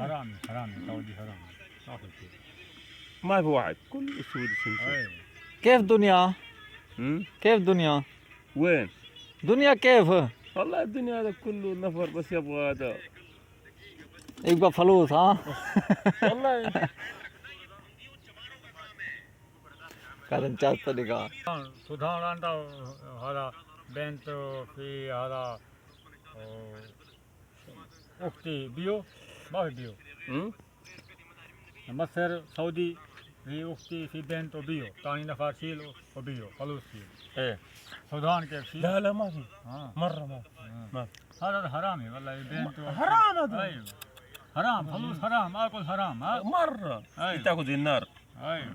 حرامي حرامي سعودي حرامي ما في شيء. ما في واحد كل اسود سمسم. اي كيف دنيا؟ كيف دنيا؟ وين؟ دنيا كيف؟ والله الدنيا هذا كله نفر بس يبغى هذا يبقى فلوس ها؟ والله. كلام جاست لقى. سودان عنده هذا بنت في هذا اختي بيو ما في بيو. مصر سعودي في اختي في بنت وبيو ثاني نفر شيل وبيو فلوس شيل. ايه سودان كيف شيل؟ لا ما في مره مره ما في. ما في. هذا حرامي والله بنت حرام هذا. ايوه حرام فلوس حرام اكل حرام ها مره أيوة. تاخذ النار. ايوه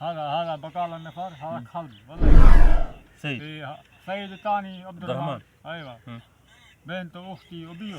هذا بقال النفر هذا خلبي والله. سيد في سيد الثاني عبد الرحمن. ايوه مم. بنت اختي وبيو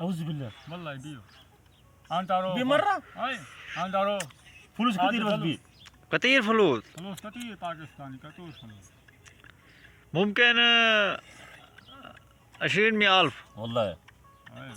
اعوذ بالله. والله بيو انت رو بمره اي انت رو فلوس كثير بس بي. كثير فلوس فلوس كثير باكستاني كثير فلوس. ممكن 20,000 والله ايوه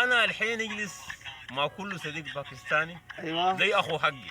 انا الحين اجلس مع كل صديق باكستاني ايوه زي اخو حقي.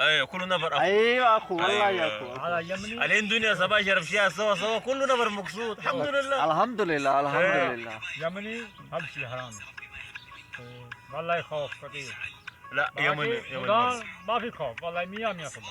ايوه كل نفر اخو. ايوه اخو والله يا اخو هذا يمني الحين دنيا صباح شرب شيء سوا سوا كل نفر مبسوط الحمد لله. الحمد لله الحمد لله। يمني همشي حرامي والله خوف كثير. لا يمني سودان ما في خوف والله 100 سودان.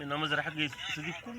النمذر حقي صديق كل